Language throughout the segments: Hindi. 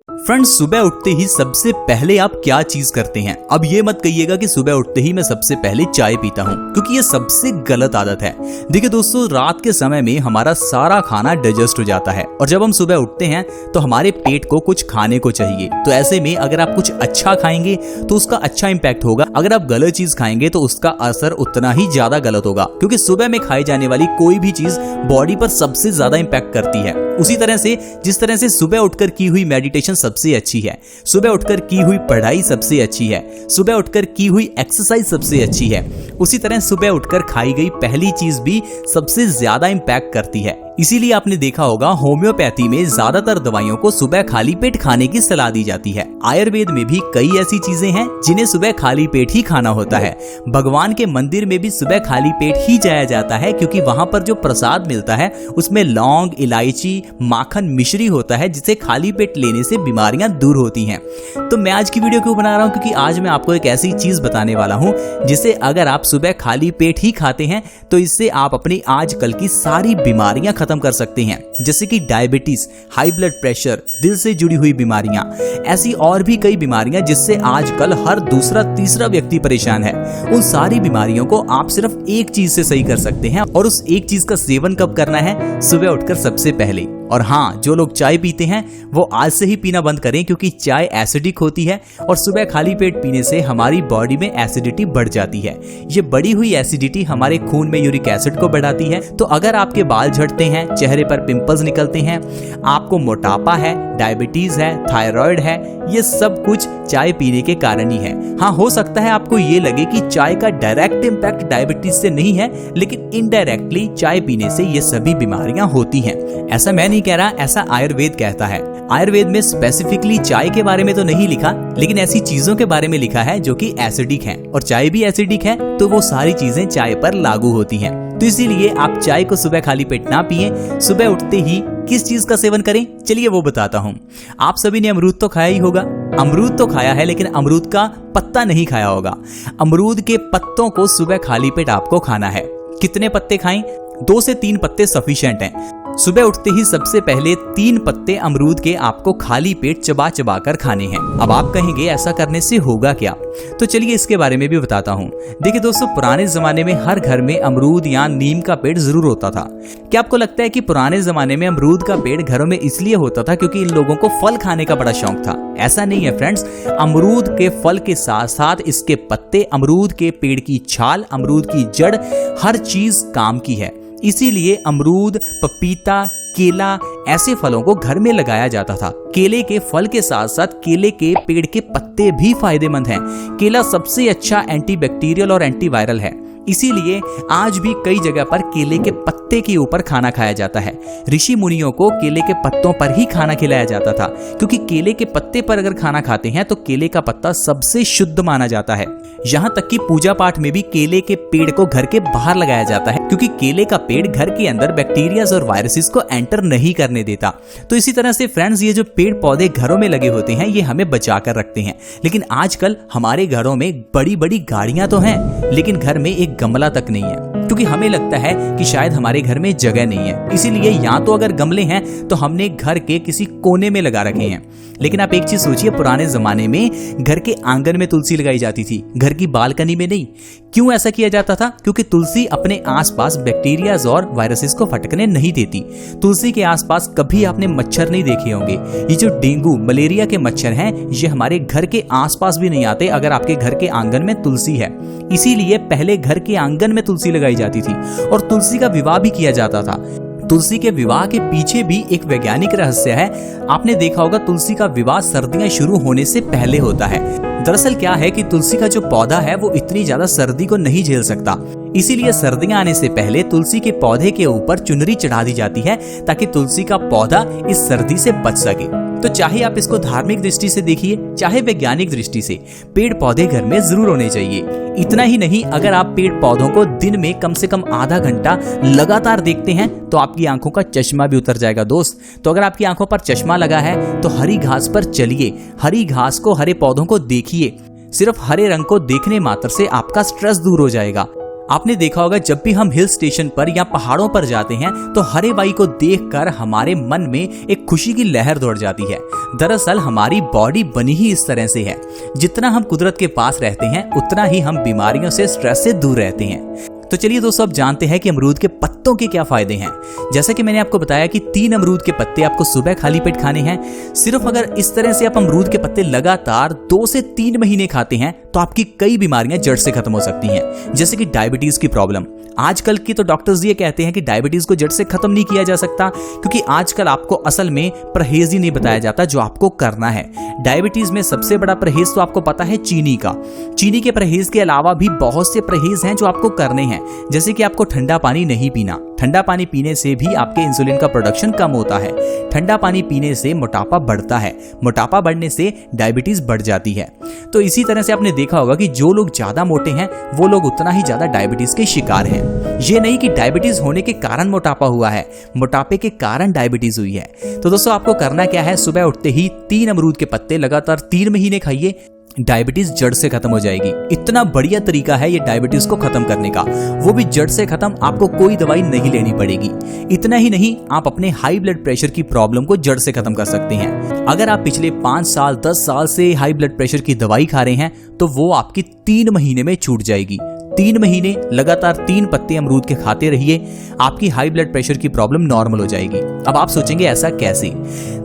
फ्रेंड्स, सुबह उठते ही सबसे पहले आप क्या चीज करते हैं? अब ये मत कहिएगा कि सुबह उठते ही मैं सबसे पहले चाय पीता हूँ, क्योंकि ये सबसे गलत आदत है। देखिए दोस्तों, रात के समय में हमारा सारा खाना डाइजेस्ट हो जाता है और जब हम सुबह उठते हैं तो हमारे पेट को कुछ खाने को चाहिए। तो ऐसे में अगर आप कुछ अच्छा खाएंगे तो उसका अच्छा इंपैक्ट होगा, अगर आप गलत चीज खाएंगे तो उसका असर उतना ही ज्यादा गलत होगा, क्योंकि सुबह में खाई जाने वाली कोई भी चीज बॉडी पर सबसे ज्यादा इंपैक्ट करती है। उसी तरह से जिस तरह से सुबह उठकर की हुई मेडिटेशन सबसे अच्छी है, सुबह उठकर की हुई पढ़ाई सबसे अच्छी है, सुबह उठकर की हुई एक्सरसाइज सबसे अच्छी है, उसी तरह सुबह उठकर खाई गई पहली चीज भी सबसे ज्यादा इंपैक्ट करती है। इसीलिए आपने देखा होगा होम्योपैथी में ज्यादातर दवाइयों को सुबह खाली पेट खाने की सलाह दी जाती है। आयुर्वेद में भी कई ऐसी चीजें हैं जिन्हें सुबह खाली पेट ही खाना होता है। भगवान के मंदिर में भी सुबह खाली पेट ही जाया जाता है, क्योंकि वहां पर जो प्रसाद मिलता है उसमें लौंग, इलायची, माखन, मिश्री होता है, जिसे खाली पेट लेने से बीमारियां दूर होती हैं। तो मैं आज की वीडियो क्यों बना रहा हूं? क्योंकि आज मैं आपको एक ऐसी चीज बताने वाला हूं जिसे अगर आप सुबह खाली पेट ही खाते हैं तो इससे आप अपनी आजकल की सारी बीमारियां खत्म कर सकते हैं, जैसे कि डायबिटीज, हाई ब्लड प्रेशर, दिल से जुड़ी हुई बीमारियां, ऐसी और भी कई बीमारियां जिससे आजकल हर दूसरा तीसरा व्यक्ति परेशान है। उन सारी बीमारियों को आप सिर्फ एक चीज से सही कर सकते हैं, और उस एक चीज का सेवन कब करना है? सुबह उठकर सबसे पहले। और हाँ, जो लोग चाय पीते हैं वो आज से ही पीना बंद करें, क्योंकि चाय एसिडिक होती है और सुबह खाली पेट पीने से हमारी बॉडी में एसिडिटी बढ़ जाती है। ये बढ़ी हुई एसिडिटी हमारे खून में यूरिक एसिड को बढ़ाती है। तो अगर आपके बाल झड़ते हैं, चेहरे पर पिंपल्स निकलते हैं, आपको मोटापा है, डायबिटीज है, थायराइड है, ये सब कुछ चाय पीने के कारण ही है। हाँ, हो सकता है आपको ये लगे कि चाय का डायरेक्ट इंपैक्ट डायबिटीज से नहीं है, लेकिन इनडायरेक्टली चाय पीने से ये सभी बीमारियां होती हैं। ऐसा मैं नहीं कह रहा, ऐसा आयुर्वेद कहता है। आयुर्वेद में स्पेसिफिकली चाय के बारे में तो नहीं लिखा, लेकिन ऐसी चीजों के बारे में लिखा है जो कि एसिडिक हैं, और चाय भी एसिडिक है, तो वो सारी चीजें चाय पर लागू होती हैं। तो इसीलिए आप चाय को सुबह खाली पेट ना पिएं। सुबह उठते ही किस चीज का सेवन करें, चलिए वो बताता हूँ। आप सभी ने अमरूद तो खाया ही होगा। अमरूद तो खाया है, लेकिन अमरूद का पत्ता नहीं खाया होगा। अमरूद के पत्तों को सुबह खाली पेट आपको खाना है। कितने पत्ते खाएं? 2 से 3 पत्ते सफिशिएंट हैं। सुबह उठते ही सबसे पहले 3 पत्ते अमरूद के आपको खाली पेट चबा चबा कर खाने हैं। अब आप कहेंगे ऐसा करने से होगा क्या? तो चलिए इसके बारे में भी बताता हूँ। देखिए दोस्तों, पुराने जमाने में हर घर में अमरूद या नीम का पेड़ जरूर होता था। क्या आपको लगता है कि पुराने जमाने में अमरूद का पेड़ घरों में इसलिए होता था क्योंकि इन लोगों को फल खाने का बड़ा शौक था? ऐसा नहीं है फ्रेंड्स। अमरूद के फल के साथ साथ इसके पत्ते, अमरूद के पेड़ की छाल, अमरूद की जड़, हर चीज काम की है। इसीलिए अमरूद, पपीता, केला ऐसे फलों को घर में लगाया जाता था। केले के फल के साथ साथ केले के पेड़ के पत्ते भी फायदेमंद हैं। केला सबसे अच्छा एंटीबैक्टीरियल और एंटीवायरल है, इसीलिए आज भी कई जगह पर केले के पत्ते के ऊपर खाना खाया जाता है। ऋषि मुनियों को केले के पत्तों पर ही खाना खिलाया जाता था, क्योंकि केले के पत्ते पर अगर खाना खाते हैं तो केले का पत्ता सबसे शुद्ध माना जाता है। यहाँ तक कि पूजा पाठ में भी केले के पेड़ को घर के बाहर लगाया जाता है, क्योंकि केले का पेड़ घर के अंदर बैक्टीरिया और वायरसेस को एंटर नहीं करने देता। तो इसी तरह से फ्रेंड्स, ये जो पेड़ पौधे घरों में लगे होते हैं ये हमें बचा कर रखते हैं। लेकिन आजकल हमारे घरों में बड़ी बड़ी गाड़ियां तो हैं, लेकिन घर में एक गमला तक नहीं है, क्योंकि हमें लगता है कि शायद हमारे घर में जगह नहीं है। इसीलिए या तो अगर गमले हैं तो हमने घर के किसी कोने में लगा रखे हैं। लेकिन आप एक चीज सोचिए, पुराने जमाने में घर के आंगन में तुलसी लगाई जाती थी, घर की बालकनी में नहीं। क्यों ऐसा किया जाता था? क्योंकि तुलसी अपने आसपास बैक्टीरिया और वायरसेस को फटकने नहीं देती। तुलसी के आसपास कभी आपने मच्छर नहीं देखे होंगे। ये जो डेंगू, मलेरिया के मच्छर हैं, ये हमारे घर के आसपास भी नहीं आते अगर आपके घर के आंगन में तुलसी है। इसीलिए पहले घर के आंगन में तुलसी लगाई जाती थी और तुलसी का विवाह भी किया जाता था। तुलसी के विवाह के पीछे भी एक वैज्ञानिक रहस्य है। आपने देखा होगा, तुलसी का विवाह सर्दियां शुरू होने से पहले होता है। दरअसल क्या है कि तुलसी का जो पौधा है वो इतनी ज्यादा सर्दी को नहीं झेल सकता, इसीलिए सर्दियां आने से पहले तुलसी के पौधे के ऊपर चुनरी चढ़ा दी जाती है, ताकि तुलसी का पौधा इस सर्दी से बच सके। तो चाहे आप इसको धार्मिक दृष्टि से देखिए, चाहे वैज्ञानिक दृष्टि से, पेड़ पौधे घर में जरूर होने चाहिए। इतना ही नहीं, अगर आप पेड़ पौधों को दिन में कम से कम आधा घंटा लगातार देखते हैं तो आपकी आंखों का चश्मा भी उतर जाएगा दोस्त। तो अगर आपकी आंखों पर चश्मा लगा है तो हरी घास पर चलिए, हरी घास को, हरे पौधों को देखिए। सिर्फ हरे रंग को देखने मात्र से आपका स्ट्रेस दूर हो जाएगा। आपने देखा होगा, जब भी हम हिल स्टेशन पर या पहाड़ों पर जाते हैं तो हरे वाई को देखकर हमारे मन में एक खुशी की लहर दौड़ जाती है। दरअसल हमारी बॉडी बनी ही इस तरह से है, जितना हम कुदरत के पास रहते हैं उतना ही हम बीमारियों से, स्ट्रेस से दूर रहते हैं। तो चलिए दोस्तों, अब जानते हैं कि अमरूद के पत्तों के क्या फायदे हैं। जैसा कि मैंने आपको बताया कि 3 अमरूद के पत्ते आपको सुबह खाली पेट खाने हैं। सिर्फ अगर इस तरह से आप अमरूद के पत्ते लगातार 2 से 3 महीने खाते हैं तो आपकी कई बीमारियां जड़ से खत्म हो सकती हैं, जैसे कि डायबिटीज की प्रॉब्लम। आजकल की तो डॉक्टर्स ये कहते हैं कि डायबिटीज को जड़ से खत्म नहीं किया जा सकता, क्योंकि आजकल आपको असल में परहेज ही नहीं बताया जाता जो आपको करना है। डायबिटीज में सबसे बड़ा परहेज तो आपको पता है चीनी का। चीनी के परहेज के अलावा भी बहुत से परहेज हैं जो आपको करने हैं, जैसे कि आपको ठंडा पानी नहीं पीना। ठंडा पानी पीने से भी आपके इंसुलिन का प्रोडक्शन कम होता है। ठंडा पानी पीने से मोटापा बढ़ता है, मोटापा बढ़ने से डायबिटीज बढ़ जाती है। तो इसी तरह से आपने देखा होगा कि जो लोग ज्यादा मोटे हैं वो लोग उतना ही ज्यादा डायबिटीज के शिकार हैं। ये नहीं कि डायबिटीज होने के कारण मोटापा हुआ है, मोटापे के कारण डायबिटीज हुई है। तो दोस्तों, आपको करना क्या है, सुबह उठते ही 3 अमरूद के पत्ते लगातार 3 महीने खाइए, डायबिटीज जड़ से खत्म हो जाएगी। इतना बढ़िया तरीका है ये डायबिटीज को खत्म करने का, वो भी जड़ से खत्म। आपको कोई दवाई नहीं लेनी पड़ेगी। इतना ही नहीं, आप अपने हाई ब्लड प्रेशर की प्रॉब्लम को जड़ से खत्म कर सकते हैं। अगर आप पिछले 5 साल 10 साल से हाई ब्लड प्रेशर की दवाई खा रहे हैं तो वो आपकी 3 महीने में छूट जाएगी। 3 महीने लगातार 3 पत्ते अमरूद के खाते रहिए, आपकी हाई ब्लड प्रेशर की प्रॉब्लम नॉर्मल हो जाएगी। अब आप सोचेंगे ऐसा कैसे?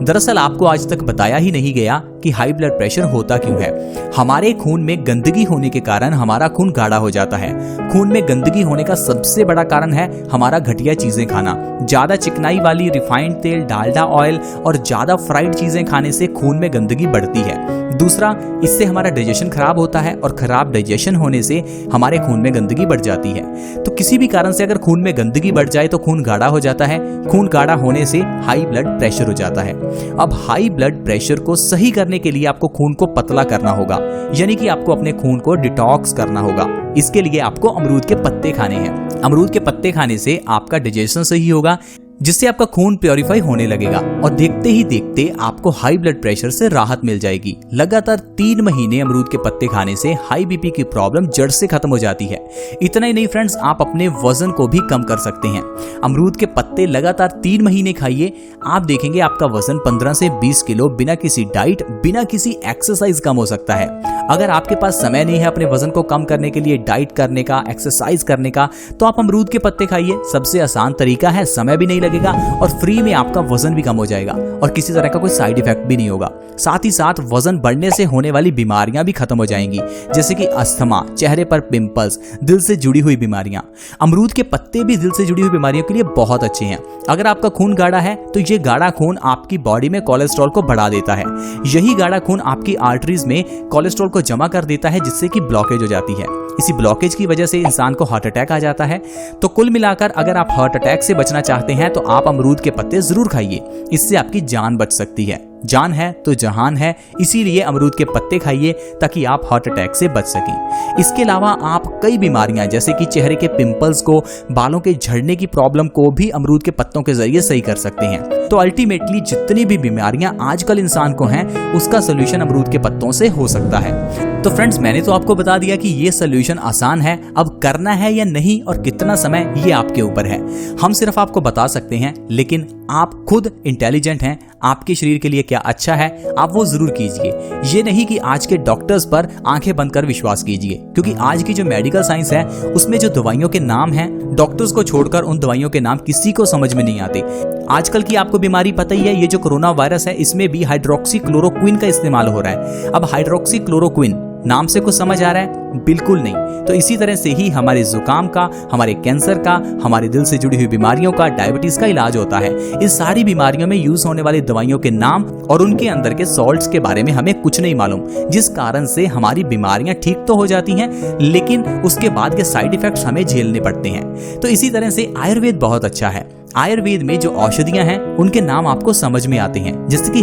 दरअसल आपको आज तक बताया ही नहीं गया कि हाई ब्लड प्रेशर होता क्यों है। हमारे खून में गंदगी होने के कारण हमारा खून गाढ़ा हो जाता है। खून में गंदगी होने का सबसे बड़ा कारण है हमारा घटिया चीजें खाना। ज्यादा चिकनाई वाली रिफाइंड तेल, डालडा ऑयल और ज्यादा फ्राइड चीजें खाने से खून में गंदगी बढ़ती है। दूसरा, इससे हमारा डाइजेशन खराब होता है और खराब डाइजेशन होने से हमारे खून में गंदगी बढ़ जाती है। तो किसी भी कारण से अगर खून में गंदगी बढ़ जाए तो खून गाढ़ा हो जाता है। खून गाढ़ा होने से हाई ब्लड प्रेशर हो जाता है। अब हाई ब्लड प्रेशर को सही करने के लिए आपको खून को पतला करना होगा, यानी कि आपको अपने खून को डिटॉक्स करना होगा। इसके लिए आपको अमरूद के पत्ते खाने हैं। अमरूद के पत्ते खाने से आपका डाइजेशन सही होगा, जिससे आपका खून प्योरीफाई होने लगेगा और देखते ही देखते आपको हाई ब्लड प्रेशर से राहत मिल जाएगी। लगातार 3 महीने अमरूद के पत्ते खाने से हाई बीपी की प्रॉब्लम जड़ से खत्म हो जाती है। इतना ही नहीं फ्रेंड्स, आप अपने वजन को भी कम कर सकते हैं। अमरूद के पत्ते लगातार 3 महीने खाइए, आप देखेंगे आपका वजन 15 से 20 किलो बिना किसी डाइट, बिना किसी एक्सरसाइज कम हो सकता है। अगर आपके पास समय नहीं है अपने वजन को कम करने के लिए, डाइट करने का, एक्सरसाइज करने का, तो आप अमरूद के पत्ते खाइए। सबसे आसान तरीका है, समय भी नहीं लगेगा और फ्री में आपका वजन भी कम हो जाएगा और किसी तरह का कोई साइड इफेक्ट भी नहीं होगा। साथ ही साथ वजन बढ़ने से होने वाली बीमारियां भी खत्म हो जाएंगी, जैसे कि अस्थमा, चेहरे पर पिंपल्स, दिल से जुड़ी हुई बीमारियां। अमरूद के पत्ते भी दिल से जुड़ी हुई बीमारियों के लिए बहुत अच्छे हैं। अगर आपका खून गाढ़ा है तो ये गाढ़ा खून आपकी बॉडी में कोलेस्ट्रॉल को बढ़ा देता है। यही गाढ़ा खून आपकी आर्टरीज में कोलेस्ट्रॉल को जमा कर देता है, जिससे कि ब्लॉकेज हो जाती है। इसी ब्लॉकेज की वजह से इंसान को हार्ट अटैक आ जाता है। तो कुल मिलाकर अगर आप हार्ट अटैक से बचना चाहते हैं तो आप अमरूद के पत्ते जरूर खाइए, इससे आपकी जान बच सकती है। जान है तो जहान है, इसीलिए अमरूद के पत्ते खाइए ताकि आप हार्ट अटैक से बच सकें। इसके अलावा आप कई बीमारियां जैसे कि चेहरे के पिंपल्स को, बालों के झड़ने की प्रॉब्लम को भी अमरूद के पत्तों के जरिए सही कर सकते हैं। तो अल्टीमेटली जितनी भी बीमारियां आजकल इंसान को हैं, उसका सोल्यूशन अमरूद के पत्तों से हो सकता है। तो फ्रेंड्स, मैंने तो आपको बता दिया कि ये सोल्यूशन आसान है। अब करना है या नहीं और कितना समय, ये आपके ऊपर है। हम सिर्फ आपको बता सकते हैं, लेकिन आप खुद इंटेलिजेंट हैं। आपके शरीर के लिए क्या अच्छा है आप वो जरूर कीजिए। ये नहीं कि आज के डॉक्टर्स पर आंखें बंद कर विश्वास कीजिए, क्योंकि आज की जो मेडिकल साइंस है उसमें जो दवाइयों के नाम हैं, डॉक्टर्स को छोड़कर उन दवाइयों के नाम किसी को समझ में नहीं आते। आजकल की आपको बीमारी पता ही है, ये जो कोरोना वायरस है इसमें भी हाइड्रोक्सी क्लोरोक्विन का इस्तेमाल हो रहा है। अब हाइड्रोक्सी क्लोरोक्विन नाम से कुछ समझ आ रहा है? बिल्कुल नहीं। तो इसी तरह से ही हमारे जुकाम का, हमारे कैंसर का, हमारे दिल से जुड़ी हुई बीमारियों का, डायबिटीज का इलाज होता है। इस सारी बीमारियों में यूज होने वाली दवाइयों के नाम और उनके अंदर के सॉल्ट्स के बारे में हमें कुछ नहीं मालूम, जिस कारण से हमारी बीमारियां ठीक तो हो जाती हैं, लेकिन उसके बाद के साइड इफेक्ट्स हमें झेलने पड़ते हैं। तो इसी तरह से आयुर्वेद बहुत अच्छा है। आयुर्वेद में जो औषधियां हैं उनके नाम आपको समझ में आते हैं, जैसे कि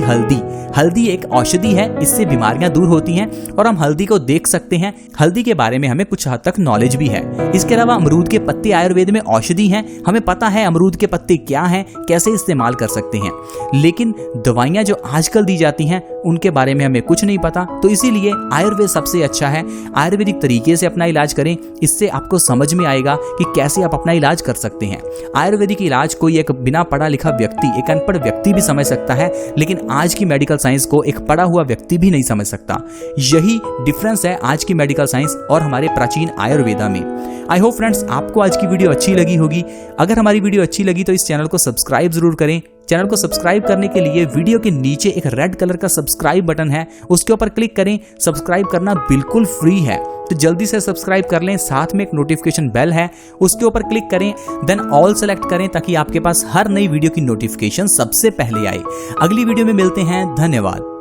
हल्दी एक औषधि है, इससे बीमारियां दूर होती हैं और हम हल्दी को देख सकते हैं। हल्दी के बारे में हमें कुछ हद तक नॉलेज भी है। इसके अलावा अमरूद के पत्ते आयुर्वेद में औषधि हैं, हमें पता है अमरूद के पत्ते क्या हैं, कैसे इस्तेमाल कर सकते हैं। लेकिन दवाइयां जो आजकल दी जाती हैं उनके बारे में हमें कुछ नहीं पता। तो इसीलिए आयुर्वेद सबसे अच्छा है। आयुर्वेदिक तरीके से अपना इलाज करें, इससे आपको समझ में आएगा कि कैसे आप अपना इलाज कर सकते हैं। आयुर्वेदिक इलाज कोई एक बिना पढ़ा लिखा व्यक्ति, एक अनपढ़ व्यक्ति भी समझ सकता है, लेकिन आज की मेडिकल साइंस को एक पढ़ा हुआ व्यक्ति भी नहीं समझ सकता। यही डिफरेंस है आज की मेडिकल साइंस और हमारे प्राचीन आयुर्वेदा में। आई होप फ्रेंड्स आपको आज की वीडियो अच्छी लगी होगी। अगर हमारी वीडियो अच्छी लगी तो इस चैनल को सब्सक्राइब जरूर करें। चैनल को सब्सक्राइब करने के लिए वीडियो के नीचे एक रेड कलर का सब्सक्राइब बटन है, उसके ऊपर क्लिक करें। सब्सक्राइब करना बिल्कुल फ्री है, तो जल्दी से सब्सक्राइब कर लें। साथ में एक नोटिफिकेशन बेल है, उसके ऊपर क्लिक करें, देन ऑल सेलेक्ट करें ताकि आपके पास हर नई वीडियो की नोटिफिकेशन सबसे पहले आए। अगली वीडियो में मिलते हैं। धन्यवाद।